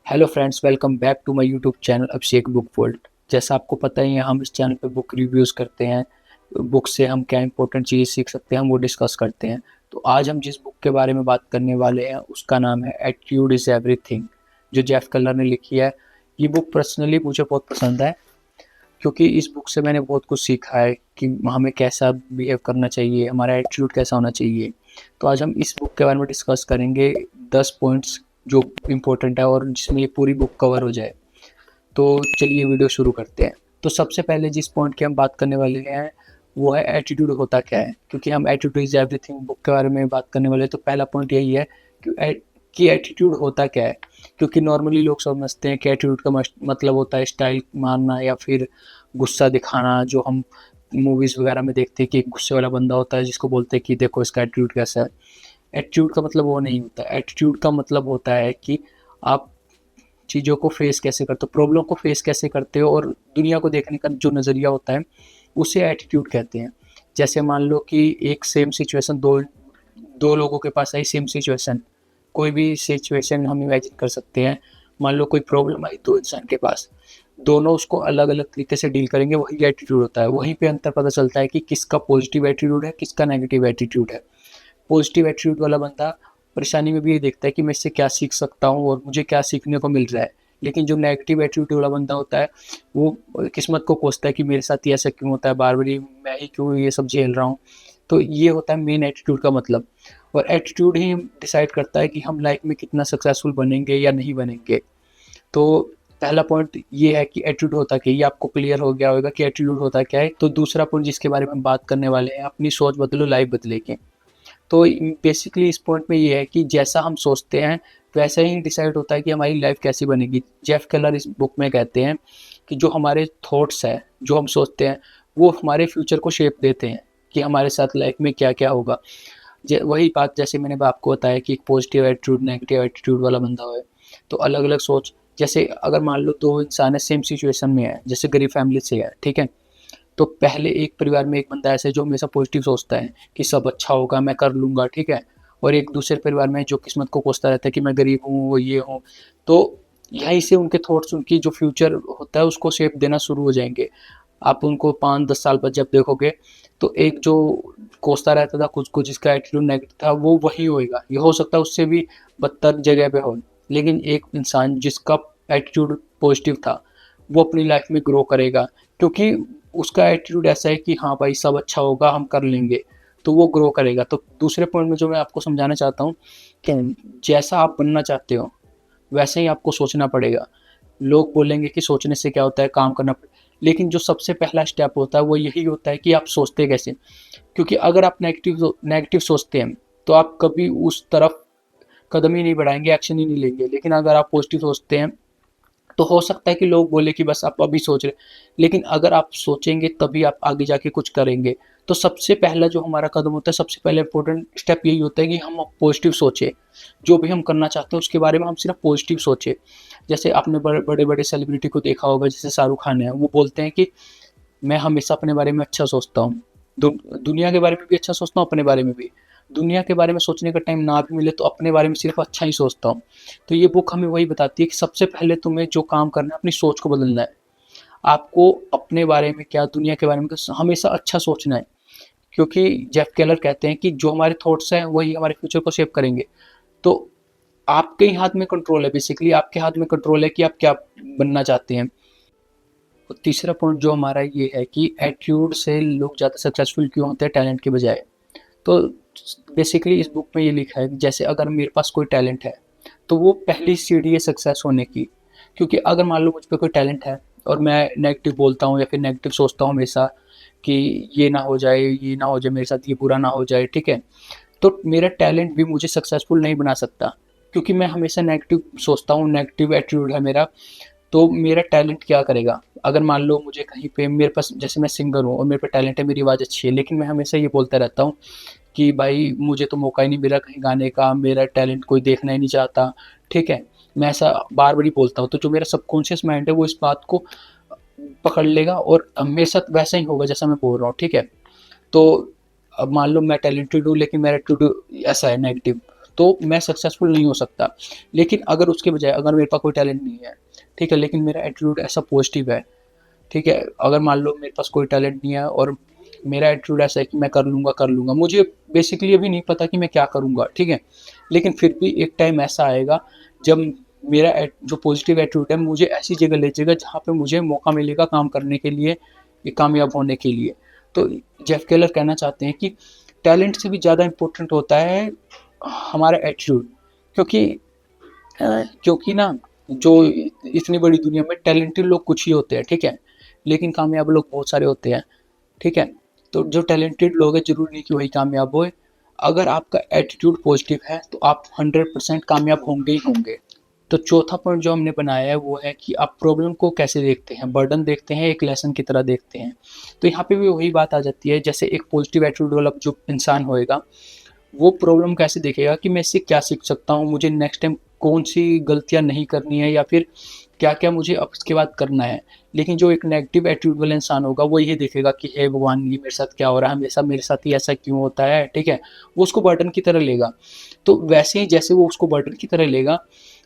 Hello friends, welcome back to my YouTube channel Abhishek book world. जैसा आपको पता ही है, हम इस चैनल पे बुक रिव्यूज़ करते हैं। बुक से हम क्या इंपॉर्टेंट चीज़ सीख सकते हैं, हम वो डिस्कस करते हैं। तो आज हम जिस बुक के बारे में बात करने वाले हैं उसका नाम है एटीट्यूड इज़ एवरीथिंग, जो जेफ कलर ने लिखी है। ये बुक पर्सनली मुझे बहुत पसंद है, क्योंकि इस बुक से मैंने बहुत कुछ सीखा है कि हमें कैसा बिहेव करना चाहिए, हमारा एटीट्यूड कैसा होना चाहिए। तो आज हम इस बुक के बारे में डिस्कस करेंगे 10 पॉइंट्स जो इम्पोर्टेंट है और जिसमें ये पूरी बुक कवर हो जाए। तो चलिए वीडियो शुरू करते हैं। तो सबसे पहले जिस पॉइंट की हम बात करने वाले हैं वो है एटीट्यूड होता क्या है। क्योंकि हम एटीट्यूड इज एवरीथिंग बुक के बारे में बात करने वाले हैं, तो पहला पॉइंट यही है कि एटीट्यूड होता क्या है। क्योंकि नॉर्मली लोग समझते हैं कि एटीट्यूड का मतलब होता है स्टाइल मारना या फिर गुस्सा दिखाना, जो हम मूवीज़ वगैरह में देखते हैं कि एक गुस्से वाला बंदा होता है जिसको बोलते हैं कि देखो इसका एटीट्यूड कैसा है। एटीट्यूड का मतलब वो नहीं होता। एटीट्यूड का मतलब होता है कि आप चीज़ों को फेस कैसे करते हो, प्रॉब्लम को फेस कैसे करते हो, और दुनिया को देखने का जो नज़रिया होता है उसे एटीट्यूड कहते हैं। जैसे मान लो कि एक सेम सिचुएशन, दो दो लोगों के पास आई सेम सिचुएशन, कोई भी सिचुएशन हम इमेजिन कर सकते हैं। मान लो कोई प्रॉब्लम आई दो इंसान के पास, दोनों उसको अलग अलग तरीके से डील करेंगे, वही एटीट्यूड होता है। वहीं पे अंतर पता चलता है कि किसका पॉजिटिव एटीट्यूड है, किसका नेगेटिव एटीट्यूड है। पॉजिटिव एटीट्यूड वाला बंदा परेशानी में भी ये देखता है कि मैं इससे क्या सीख सकता हूँ और मुझे क्या सीखने को मिल रहा है। लेकिन जो नेगेटिव एटीट्यूड वाला बंदा होता है वो किस्मत को कोसता है कि मेरे साथ ये ऐसा क्यों होता है, बार बार मैं ही क्यों ये सब झेल रहा हूँ। तो ये होता है मेन एटीट्यूड का मतलब। और एटीट्यूड ही डिसाइड करता है कि हम लाइफ में कितना सक्सेसफुल बनेंगे या नहीं बनेंगे। तो पहला पॉइंट ये है कि एटीट्यूड होता क्या है, ये आपको क्लियर हो गया होगा कि एटीट्यूड होता क्या है। तो दूसरा पॉइंट जिसके बारे में हम बात करने वाले हैं, अपनी सोच बदलो लाइफ बदलेगी। तो बेसिकली इस पॉइंट में ये है कि जैसा हम सोचते हैं वैसा ही डिसाइड होता है कि हमारी लाइफ कैसी बनेगी। जेफ केलर इस बुक में कहते हैं कि जो हमारे थॉट्स हैं, जो हम सोचते हैं, वो हमारे फ्यूचर को शेप देते हैं कि हमारे साथ लाइफ में क्या क्या होगा। वही बात जैसे मैंने आपको बताया कि एक पॉजिटिव एटीट्यूड नेगेटिव एटीट्यूड वाला बंदा हो, तो अलग अलग सोच। जैसे अगर मान लो दो इंसान है सेम सिचुएशन में है, जैसे गरीब फैमिली से है, ठीक है। तो पहले एक परिवार में एक बंदा ऐसा है जो हमेशा पॉजिटिव सोचता है कि सब अच्छा होगा, मैं कर लूँगा, ठीक है। और एक दूसरे परिवार में जो किस्मत को कोसता रहता है कि मैं गरीब हूँ, वो ये हूँ। तो यहीं से उनके थॉट्स, उनकी जो फ्यूचर होता है उसको शेप देना शुरू हो जाएँगे। आप उनको 5-10 साल बाद जब देखोगे, तो एक जो कोसता रहता था खुद को, जिसका एटीट्यूड नेगेटिव था, वो वही होएगा। ये हो सकता है उससे भी बदतर जगह पे हो। लेकिन एक इंसान जिसका एटीट्यूड पॉजिटिव था, वो अपनी लाइफ में ग्रो करेगा, क्योंकि उसका एटीट्यूड ऐसा है कि हाँ भाई सब अच्छा होगा, हम कर लेंगे। तो वो ग्रो करेगा। तो दूसरे पॉइंट में जो मैं आपको समझाना चाहता हूँ कि जैसा आप बनना चाहते हो वैसे ही आपको सोचना पड़ेगा। लोग बोलेंगे कि सोचने से क्या होता है, काम करना लेकिन जो सबसे पहला स्टेप होता है वो यही होता है कि आप सोचते कैसे। क्योंकि अगर आप नेगेटिव सोचते हैं तो आप कभी उस तरफ कदम ही नहीं बढ़ाएंगे, एक्शन ही नहीं लेंगे। लेकिन अगर आप पॉजिटिव सोचते हैं तो हो सकता है कि लोग बोले कि बस आप अभी सोच रहे, लेकिन अगर आप सोचेंगे तभी आप आगे जाके कुछ करेंगे। तो सबसे पहला जो हमारा कदम होता है, सबसे पहले इंपॉर्टेंट स्टेप यही होता है कि हम पॉजिटिव सोचें। जो भी हम करना चाहते हैं उसके बारे में हम सिर्फ पॉजिटिव सोचें। जैसे आपने बड़े बड़े सेलिब्रिटी को देखा होगा, जैसे शाहरुख खान है, वो बोलते हैं कि मैं हमेशा अपने बारे में अच्छा सोचता हूँ। दुनिया के बारे में भी अच्छा सोचता हूँ, अपने बारे में भी। दुनिया के बारे में सोचने का टाइम ना भी मिले तो अपने बारे में सिर्फ अच्छा ही सोचता हूँ। तो ये बुक हमें वही बताती है कि सबसे पहले तुम्हें जो काम करना है, अपनी सोच को बदलना है। आपको अपने बारे में क्या, दुनिया के बारे में क्या, हमेशा अच्छा सोचना है। क्योंकि जेफ केलर कहते हैं कि जो हमारे थॉट्स हैं वही हमारे फ्यूचर को शेप करेंगे। तो आपके ही हाथ में कंट्रोल है, बेसिकली आपके हाथ में कंट्रोल है कि आप क्या बनना चाहते हैं। और तीसरा पॉइंट जो हमारा ये है कि एटीट्यूड से लोग ज़्यादा सक्सेसफुल क्यों होते हैं टैलेंट के बजाय। तो बेसिकली इस बुक में ये लिखा है कि जैसे अगर मेरे पास कोई टैलेंट है तो वो पहली सीढ़ी है सक्सेस होने की। क्योंकि अगर मान लो मुझ पे कोई टैलेंट है और मैं नेगेटिव बोलता हूँ या फिर नेगेटिव सोचता हूँ हमेशा कि ये ना हो जाए, ये ना हो जाए मेरे साथ, ये बुरा ना हो जाए, ठीक है। तो मेरा टैलेंट भी मुझे सक्सेसफुल नहीं बना सकता, क्योंकि मैं हमेशा नेगेटिव सोचता हूँ, नेगेटिव एटीट्यूड है मेरा। तो मेरा टैलेंट क्या करेगा। अगर मान लो मुझे कहीं पे मेरे पास, जैसे मैं सिंगर हूँ और मेरे पे टैलेंट है, मेरी आवाज़ अच्छी है, लेकिन मैं हमेशा ये बोलता रहता हूँ कि भाई मुझे तो मौका ही नहीं मिला कहीं गाने का, मेरा टैलेंट कोई देखना ही नहीं चाहता, ठीक है। मैं ऐसा बार बार ही बोलता हूँ। तो जो मेरा सबकॉन्शियस माइंड है वो इस बात को पकड़ लेगा और मेरे साथ वैसा ही होगा जैसा मैं बोल रहा हूँ, ठीक है। तो अब मान लो मैं टैलेंटेड हूँ लेकिन मेरा एटीट्यूड ऐसा है नेगेटिव, तो मैं सक्सेसफुल नहीं हो सकता। लेकिन अगर उसके बजाय अगर मेरे पास कोई टैलेंट नहीं है, ठीक है, लेकिन मेरा एटीट्यूड ऐसा पॉजिटिव है, ठीक है, अगर मान लो मेरे पास कोई टैलेंट नहीं है और मेरा एटीट्यूड ऐसा है कि मैं कर लूँगा, मुझे बेसिकली अभी नहीं पता कि मैं क्या करूँगा, ठीक है, लेकिन फिर भी एक टाइम ऐसा आएगा जब मेरा जो पॉजिटिव एटीट्यूड है मुझे ऐसी जगह ले जाएगा जहाँ पे मुझे मौका मिलेगा काम करने के लिए, कामयाब होने के लिए। तो जेफ केलर कहना चाहते हैं कि टैलेंट से भी ज़्यादा इम्पोर्टेंट होता है हमारा एटीट्यूड, क्योंकि क्योंकि ना जो इतनी बड़ी दुनिया में टैलेंटेड लोग कुछ ही होते हैं, ठीक है, लेकिन कामयाब लोग बहुत सारे होते हैं, ठीक है। तो जो टैलेंटेड लोग हैं ज़रूरी नहीं कि वही कामयाब होए। अगर आपका एटीट्यूड पॉजिटिव है तो आप 100% कामयाब होंगे ही होंगे। तो चौथा पॉइंट जो हमने बनाया है वो है कि आप प्रॉब्लम को कैसे देखते हैं, बर्डन देखते हैं, एक लेसन की तरह देखते हैं। तो यहाँ पे भी वही बात आ जाती है, जैसे एक पॉजिटिव एटीट्यूड वाला जो इंसान होएगा वो प्रॉब्लम कैसे देखेगा कि मैं इससे क्या सीख सकता हूँ, मुझे नेक्स्ट टाइम कौन सी गलतियाँ नहीं करनी है या फिर क्या क्या मुझे अब इसके बाद करना है। लेकिन जो एक नेगेटिव एटीट्यूड वाला इंसान होगा वो ये देखेगा कि हे भगवान, ये मेरे साथ क्या हो रहा है, हमेशा मेरे साथ ही ऐसा क्यों होता है, ठीक है, वो उसको बर्डन की तरह लेगा। तो वैसे ही जैसे वो उसको बर्डन की तरह लेगा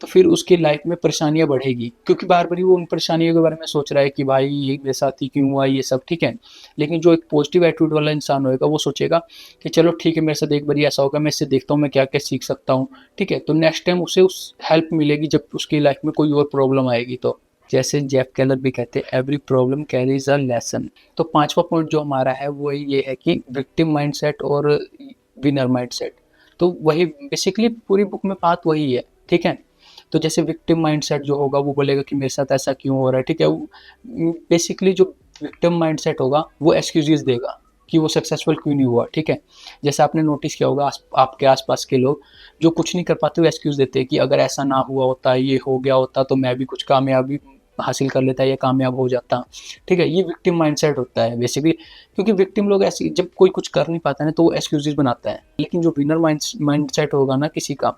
तो फिर उसकी लाइफ में परेशानियां बढ़ेगी, क्योंकि बार बार वो उन परेशानियों के बारे में सोच रहा है कि भाई ये मेरे साथ ही क्यों हुआ, ये सब, ठीक है। लेकिन जो एक पॉजिटिव एटीट्यूड वाला इंसान होएगा वो सोचेगा कि चलो ठीक है, मेरे साथ एक बार ऐसा होगा, मैं इससे देखता हूँ मैं क्या क्या सीख सकता हूँ, ठीक है, तो नेक्स्ट टाइम उसे उस हेल्प मिलेगी जब उसकी लाइफ में कोई और प्रॉब्लम आएगी। तो जैसे जेफ केलर भी कहते हैं, every problem carries a lesson. तो पांचवा पॉइंट जो हमारा है वो ये है कि विक्टिम माइंडसेट और विनर माइंडसेट। तो वही बेसिकली पूरी बुक में बात वही है, ठीक है। तो जैसे विक्टिम माइंडसेट जो होगा वो बोलेगा कि मेरे साथ ऐसा क्यों हो रहा है, ठीक है, बेसिकली जो विक्टिम माइंडसेट होगा वो एक्सक्यूजेस देगा कि वो सक्सेसफुल क्यों नहीं हुआ, ठीक है। जैसे आपने नोटिस किया होगा आपके आसपास के लोग जो कुछ नहीं कर पाते वो एक्सक्यूज देते हैं कि अगर ऐसा ना हुआ होता, ये हो गया होता तो मैं भी कुछ कामयाबी हासिल कर लेता या कामयाब हो जाता, ठीक है। ये विक्टिम माइंडसेट होता है बेसिकली, क्योंकि विक्टिम लोग ऐसी जब कोई कुछ कर नहीं पाता है तो वो एक्सक्यूजेस बनाता है। लेकिन जो विनर माइंडसेट होगा ना किसी का,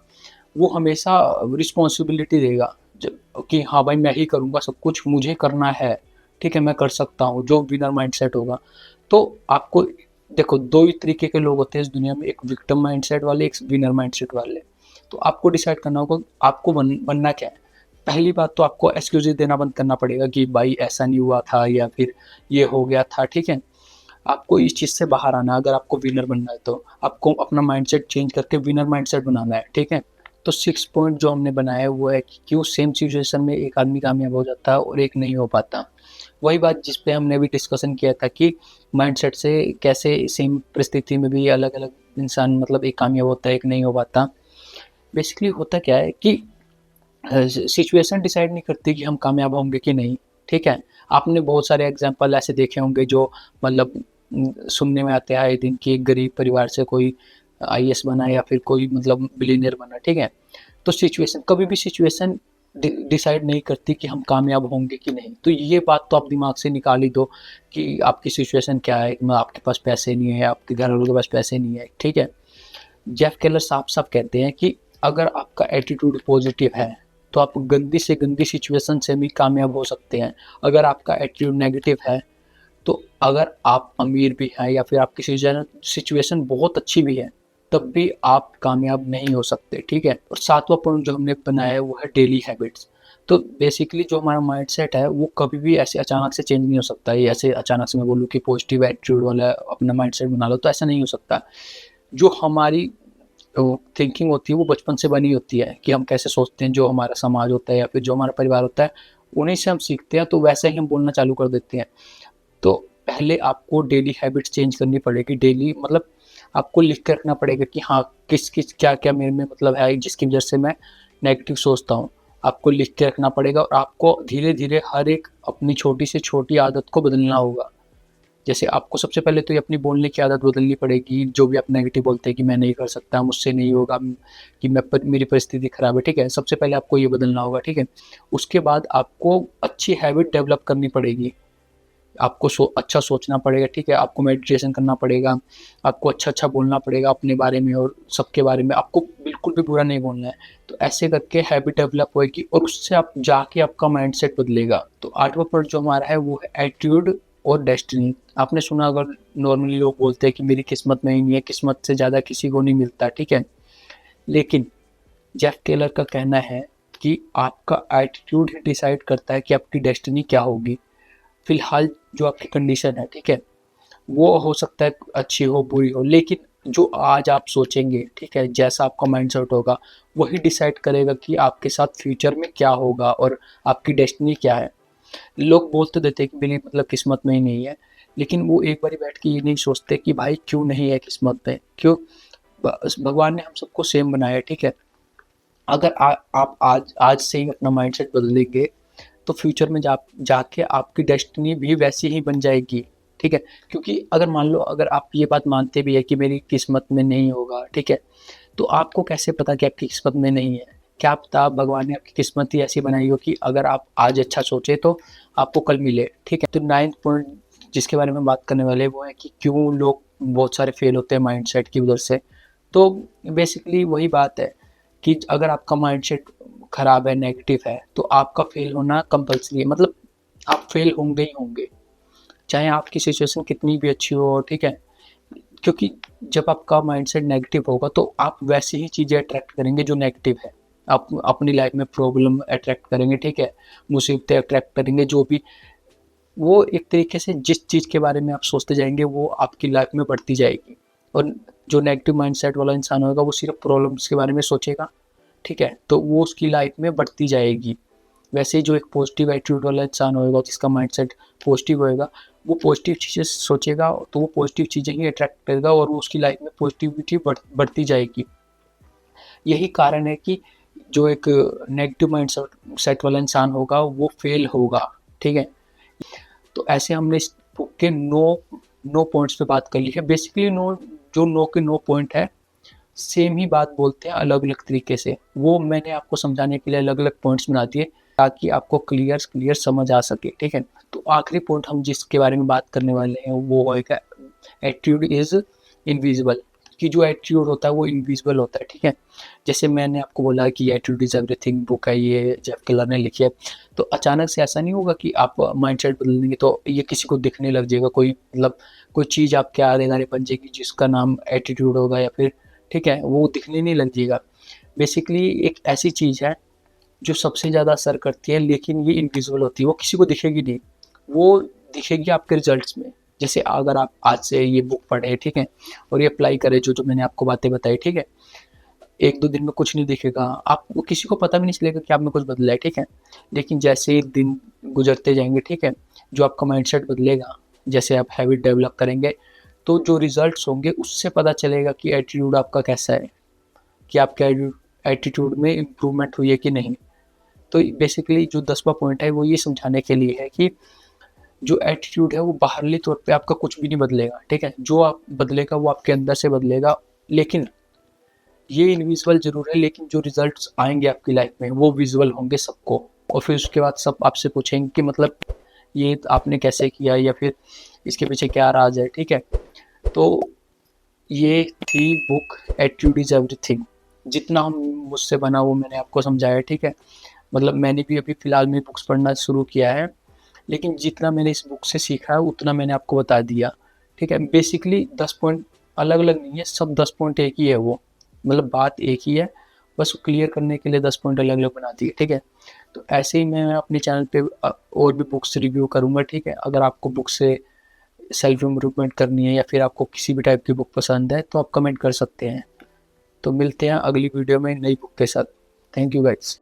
वो हमेशा रिस्पॉन्सिबिलिटी देगा जब कि हाँ भाई मैं ही करूँगा, सब कुछ मुझे करना है, ठीक है, मैं कर सकता हूँ, जो विनर माइंडसेट होगा। तो आपको देखो, दो ही तरीके के लोग होते हैं इस दुनिया में, एक विक्टिम माइंडसेट वाले, एक विनर माइंडसेट वाले। तो आपको डिसाइड करना होगा आपको बनना क्या है। पहली बात तो आपको एक्सक्यूजेस देना बंद करना पड़ेगा कि भाई ऐसा नहीं हुआ था या फिर ये हो गया था, ठीक है। आपको इस चीज़ से बाहर आना है। अगर आपको विनर बनना है तो आपको अपना माइंडसेट चेंज करके विनर माइंडसेट बनाना है, ठीक है। तो 6 पॉइंट जो हमने बनाया है वो है कि क्यों सेम सिचुएशन में एक आदमी कामयाब हो जाता है और एक नहीं हो पाता। वही बात जिस पे हमने अभी डिस्कशन किया था कि माइंडसेट से कैसे सेम परिस्थिति में भी अलग अलग इंसान मतलब एक कामयाब होता है, एक नहीं हो पाता। बेसिकली होता क्या है कि सिचुएशन डिसाइड नहीं करती कि हम कामयाब होंगे कि नहीं, ठीक है। आपने बहुत सारे एग्जाम्पल ऐसे देखे होंगे जो मतलब सुनने में आते हैं आए दिन कि एक गरीब परिवार से कोई आईएएस बना या फिर कोई मतलब बिलियनियर बना, ठीक है। तो सिचुएशन कभी भी सिचुएशन डिसाइड नहीं करती कि हम कामयाब होंगे कि नहीं। तो ये बात तो आप दिमाग से निकाल ही दो कि आपकी सिचुएशन क्या है, आपके पास पैसे नहीं है, आपके घर वालों के पास पैसे नहीं है, ठीक है। जेफ केलर साफ साफ कहते हैं कि अगर आपका एटीट्यूड पॉजिटिव है तो आप गंदी से गंदी सिचुएशन से भी कामयाब हो सकते हैं। अगर आपका एटीट्यूड नेगेटिव है तो अगर आप अमीर भी हैं या फिर आपकी सिचुएशन बहुत अच्छी भी है तब भी आप कामयाब नहीं हो सकते, ठीक है। और सातवां पॉइंट जो हमने बनाया है वो है डेली हैबिट्स। तो बेसिकली जो हमारा माइंडसेट है वो कभी भी ऐसे अचानक से चेंज नहीं हो सकता है। ऐसे अचानक से मैं बोलूँ कि पॉजिटिव एटीट्यूड वाला अपना माइंडसेट बना लो तो ऐसा नहीं हो सकता। जो हमारी थिंकिंग होती है वो बचपन से बनी होती है कि हम कैसे सोचते हैं, जो हमारा समाज होता है या फिर जो हमारा परिवार होता है उन्हीं से हम सीखते हैं, तो वैसे ही हम बोलना चालू कर देते हैं। तो पहले आपको डेली हैबिट्स चेंज करनी पड़ेगी। डेली मतलब आपको लिख के रखना पड़ेगा कि हाँ किस किस क्या क्या मेरे में मतलब है जिसकी वजह से मैं नेगेटिव सोचता हूँ। आपको लिख के रखना पड़ेगा और आपको धीरे धीरे हर एक अपनी छोटी से छोटी आदत को बदलना होगा। जैसे आपको सबसे पहले तो ये अपनी बोलने की आदत बदलनी पड़ेगी। जो भी आप नेगेटिव बोलते हैं कि मैं नहीं कर सकता, मुझसे नहीं होगा, कि मेरी परिस्थिति खराब है, ठीक है, सबसे पहले आपको ये बदलना होगा, ठीक है। उसके बाद आपको अच्छी हैबिट डेवलप करनी पड़ेगी। आपको अच्छा सोचना पड़ेगा, ठीक है, आपको मेडिटेशन करना पड़ेगा, आपको अच्छा बोलना पड़ेगा अपने बारे में और सबके बारे में, आपको बिल्कुल भी बुरा नहीं बोलना है। तो ऐसे करके हैबिट डेवलप होएगी और उससे आप जाके आपका माइंडसेट बदलेगा। तो 8वां पॉइंट जो हमारा है वो है एटीट्यूड और डेस्टिनी। आपने सुना अगर नॉर्मली लोग बोलते हैं कि मेरी किस्मत में ही नहीं है, किस्मत से ज़्यादा किसी को नहीं मिलता, ठीक है। लेकिन जेफ टेलर का कहना है कि आपका एटीट्यूड ही डिसाइड करता है कि आपकी डेस्टिनी क्या होगी। फिलहाल जो आपकी कंडीशन है, ठीक है, वो हो सकता है अच्छी हो बुरी हो, लेकिन जो आज आप सोचेंगे, ठीक है, जैसा आपका माइंडसेट होगा वही डिसाइड करेगा कि आपके साथ फ्यूचर में क्या होगा और आपकी डेस्टिनी क्या है। लोग बोल तो देते हैं कि मेरी मतलब किस्मत में ही नहीं है, लेकिन वो एक बारी बैठ के ये नहीं सोचते कि भाई क्यों नहीं है किस्मत में, क्यों। भगवान ने हम सबको सेम बनाया है, ठीक है। अगर आप आज से ही अपना माइंडसेट बदलेंगे तो फ्यूचर में जाके आपकी डेस्टिनी भी वैसी ही बन जाएगी, ठीक है। क्योंकि अगर मान लो अगर आप ये बात मानते भी है कि मेरी किस्मत में नहीं होगा, ठीक है, तो आपको कैसे पता कि आपकी किस्मत में नहीं है? क्या पता भगवान ने आपकी किस्मत ही ऐसी बनाई हो कि अगर आप आज अच्छा सोचे तो आपको कल मिले, ठीक है। तो 9th पॉइंट जिसके बारे में बात करने वाले वो है कि क्यों लोग बहुत सारे फेल होते हैं माइंडसेट की वजह से। तो बेसिकली वही बात है कि अगर आपका माइंडसेट खराब है, नेगेटिव है, तो आपका फेल होना कंपल्सरी है। मतलब आप फेल होंगे ही होंगे, चाहे आपकी सिचुएशन कितनी भी अच्छी हो, ठीक है। क्योंकि जब आपका माइंडसेट नेगेटिव होगा तो आप वैसी ही चीज़ें अट्रैक्ट करेंगे जो नेगेटिव है। आप अपनी लाइफ में प्रॉब्लम अट्रैक्ट करेंगे, ठीक है, मुसीबतें अट्रैक्ट करेंगे, जो भी वो एक तरीके से जिस चीज़ के बारे में आप सोचते जाएंगे वो आपकी लाइफ में बढ़ती जाएगी। और जो नेगेटिव माइंडसेट वाला इंसान होगा वो सिर्फ प्रॉब्लम्स के बारे में सोचेगा, ठीक है, तो वो उसकी लाइफ में बढ़ती जाएगी। वैसे ही जो एक पॉजिटिव एटीट्यूड वाला इंसान होगा जिसका माइंडसेट पॉजिटिव होएगा, वो पॉजिटिव चीज़ें सोचेगा तो वो पॉजिटिव चीज़ें ही अट्रैक्ट करेगा और वो उसकी लाइफ में पॉजिटिविटी बढ़ती जाएगी। यही कारण है कि जो एक नेगेटिव माइंडसेट वाला इंसान होगा वो फेल होगा, ठीक है। तो ऐसे हमने इस बुक के नो पॉइंट्स पे बात कर ली है। बेसिकली नो के नो पॉइंट है, सेम ही बात बोलते हैं अलग अलग तरीके से। वो मैंने आपको समझाने के लिए अलग अलग पॉइंट्स बना दिए ताकि आपको क्लियर समझ आ सके, ठीक है। तो आखिरी पॉइंट हम जिसके बारे में बात करने वाले हैं वो है एटीट्यूड इज इनविजिबल, कि जो एटीट्यूड होता है वो इनविजिबल होता है, ठीक है। जैसे मैंने आपको बोला कि एटीट्यूड इज एवरीथिंग बुक है, ये जेफ केलर ने लिखी है। तो अचानक से ऐसा नहीं होगा कि आप माइंडसेट बदल देंगे तो ये किसी को दिखने लग जाएगा, कोई मतलब कोई चीज़ आपके आगे गारे बन जाएगी जिसका नाम एटीट्यूड होगा, या फिर, ठीक है, वो दिखने नहीं लग जाएगा। बेसिकली एक ऐसी चीज़ है जो सबसे ज़्यादा असर करती है, लेकिन ये इनविजिबल होती है, वो किसी को दिखेगी नहीं, वो दिखेगी आपके रिजल्ट्स में। जैसे अगर आप आज से ये बुक पढ़े, ठीक है, और ये अप्लाई करें जो मैंने आपको बातें बताई, ठीक है, 1-2 दिन में कुछ नहीं दिखेगा, आपको किसी को पता भी नहीं चलेगा कि आप में कुछ बदला है, ठीक है। लेकिन जैसे ही दिन गुजरते जाएंगे, ठीक है, जो आपका माइंडसेट बदलेगा, जैसे आप हैबिट डेवलप करेंगे, तो जो रिजल्ट्स होंगे उससे पता चलेगा कि एटीट्यूड आपका कैसा है, कि आपके एटीट्यूड में इम्प्रूवमेंट हुई है कि नहीं। तो बेसिकली जो 10वां पॉइंट है वो ये समझाने के लिए है कि जो एटीट्यूड है वो बाहरली तौर पे आपका कुछ भी नहीं बदलेगा, ठीक है, जो आप बदलेगा वो आपके अंदर से बदलेगा। लेकिन ये इनविजिबल जरूर है, लेकिन जो रिजल्ट्स आएंगे आपकी लाइफ में वो विजुअल होंगे सबको, और फिर उसके बाद सब आपसे पूछेंगे कि मतलब ये आपने कैसे किया, या फिर इसके पीछे क्या राज है, ठीक है। तो ये थी बुक एटीट्यूड इज एवरीथिंग। जितना हम मुझसे बना वो मैंने आपको समझाया, ठीक है। मतलब मैंने भी अभी फ़िलहाल में बुक्स पढ़ना शुरू किया है, लेकिन जितना मैंने इस बुक से सीखा है उतना मैंने आपको बता दिया, ठीक है। बेसिकली 10 पॉइंट अलग-अलग नहीं है, सब 10 पॉइंट एक ही है वो, मतलब बात एक ही है, बस क्लियर करने के लिए 10 पॉइंट अलग-अलग बना दिए, ठीक है। तो ऐसे ही मैं अपने चैनल पे और भी बुक्स रिव्यू करूँगा, ठीक है। अगर आपको बुक से सेल्फ इम्प्रूवमेंट करनी है या फिर आपको किसी भी टाइप की बुक पसंद है तो आप कमेंट कर सकते हैं। तो मिलते हैं अगली वीडियो में नई बुक के साथ। Thank you guys.